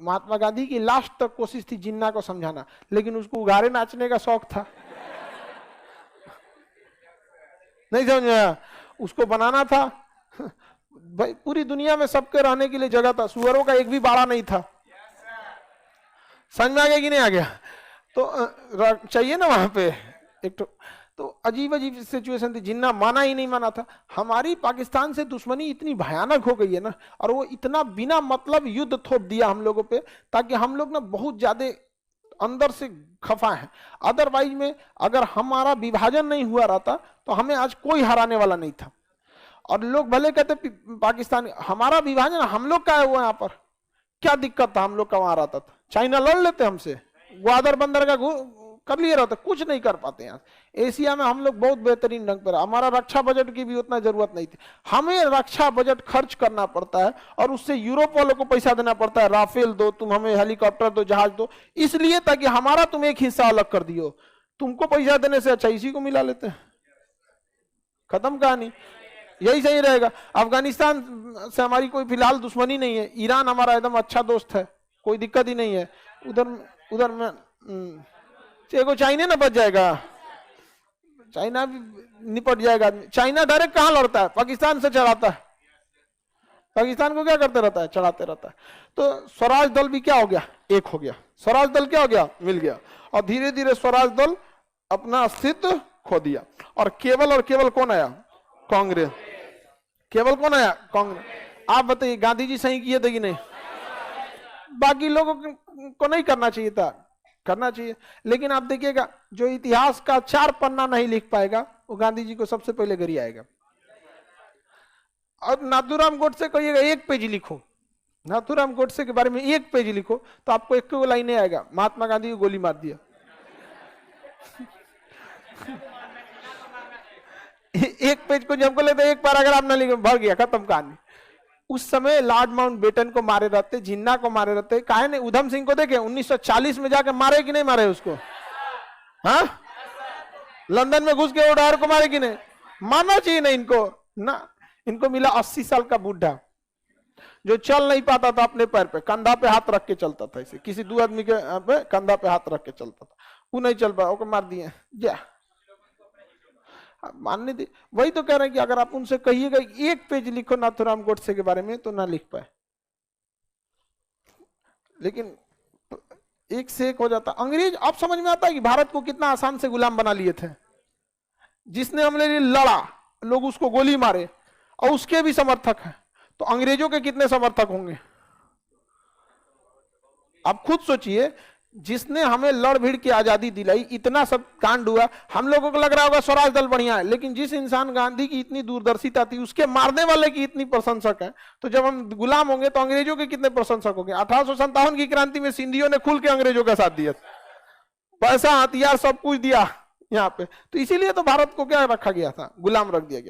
महात्मा गांधी की लास्ट तक कोशिश थी जिन्ना को समझाना, लेकिन उसको उगारे नाचने का शौक था, नहीं समझ आया, उसको बनाना था। भाई पूरी दुनिया में सबके रहने के लिए जगह था, सुअरों का एक भी बाड़ा नहीं था। समझ में आ गया कि नहीं आ गया? तो चाहिए ना वहां पे एक तो अजीब अजीब सिचुएशन थी। जिन्ना माना ही नहीं माना था। हमारी पाकिस्तान से दुश्मनी इतनी भयानक हो गई है ना, और वो इतना बिना मतलब युद्ध थोप दिया हम लोगों पे, ताकि हम लोग ना बहुत ज्यादा अंदर से खफा है। अदरवाइज में अगर हमारा विभाजन नहीं हुआ रहता तो हमें आज कोई हराने वाला नहीं था। और लोग भले कहते पाकिस्तान, हमारा विभाजन हम लोग का है वो, यहाँ पर क्या दिक्कत था? हम लोग का वहां रहता था, चाइना लड़ लेते हमसे, ग्वादर बंदर का कर लिए रहता, कुछ नहीं कर पाते। यहाँ एशिया में हम लोग बहुत बेहतरीन ढंग पर, हमारा रक्षा बजट की भी उतना जरूरत नहीं थी। हमें रक्षा बजट खर्च करना पड़ता है और उससे यूरोप वालों को पैसा देना पड़ता है, राफेल दो, तुम हमें हेलीकॉप्टर दो, जहाज दो, इसलिए ताकि हमारा तुम एक हिस्सा अलग कर दियो। तुमको पैसा देने से अच्छा इसी को मिला लेते हैं, खत्म कहानी। यही सही रहेगा। अफगानिस्तान से हमारी कोई फिलहाल दुश्मनी नहीं है, ईरान हमारा एकदम अच्छा दोस्त है, कोई दिक्कत ही नहीं है। उधर में एगो चाइना ना बच जाएगा, चाइना भी निपट जाएगा। चाइना डायरेक्ट कहां लड़ता है? पाकिस्तान से चढ़ाता है, पाकिस्तान को क्या करते रहता है? चढ़ाते रहता है। तो स्वराज दल भी क्या हो गया? एक हो गया। स्वराज दल क्या हो गया? मिल गया। और धीरे धीरे स्वराज दल अपना अस्तित्व खो दिया। और केवल कौन आया? कांग्रेस। केवल कौन आया? कांग्रेस। आप बताइए गांधी जी सही किए थे कि नहीं? बाकी लोगों को नहीं करना चाहिए था, करना चाहिए। लेकिन आप देखिएगा, जो इतिहास का 4 पन्ना नहीं लिख पाएगा वो गांधी जी को सबसे पहले गरी आएगा। और नाथूराम गोडसे कहिएगा 1 पेज लिखो, नाथूराम गोडसे के बारे में 1 पेज लिखो, तो आपको 1 लाइन नहीं आएगा, महात्मा गांधी को गोली मार दिया। 1 पेज को जब बोले तो 1 पैराग्राफ ना लिखे, भर गया, खत्म कहानी। उस समय लॉर्ड माउंटबेटन को मारे रहते, जिन्ना को मारे रहते, काहे ने उधम सिंह को देखे 1940 में जाके मारे कि नहीं मारे उसको? हाँ, लंदन में घुस के उड़ार को मारे कि नहीं? मानना चाहिए नहीं इनको ना। इनको मिला 80 साल का बूढ़ा जो चल नहीं पाता था अपने पैर पे, कंधा पे हाथ रख के चलता था, इसे किसी 2 आदमी के कंधा पे हाथ रख के चलता था, वो नहीं चल पाया, वो मार दिए। जा मानने दे। वही तो कह रहे हैं कि अगर आप उनसे कहिएगा 1 पेज लिखो नाथूराम गोडसे के बारे में, तो ना लिख पाए। लेकिन एक से एक हो जाता। अंग्रेज, आप समझ में आता है कि भारत को कितना आसान से गुलाम बना लिए थे। जिसने हमने लिए लड़ा, लोग उसको गोली मारे, और उसके भी समर्थक हैं, तो अंग्रेजों के कितने समर्थक होंगे? आप खुद सोचिए, जिसने हमें लड़ भिड़ की आजादी दिलाई, इतना सब कांड हुआ, हम लोगों को लग रहा होगा स्वराज दल बढ़िया है, लेकिन जिस इंसान गांधी की इतनी दूरदर्शिता थी, उसके मारने वाले की इतनी प्रशंसक है, तो जब हम गुलाम होंगे तो अंग्रेजों के कितने प्रशंसक होंगे? 1857 की क्रांति में सिंधियों ने खुल के अंग्रेजों का साथ दिया, पैसा हथियार सब कुछ दिया यहाँ पे। तो इसीलिए तो भारत को क्या रखा गया था? गुलाम रख दिया गया।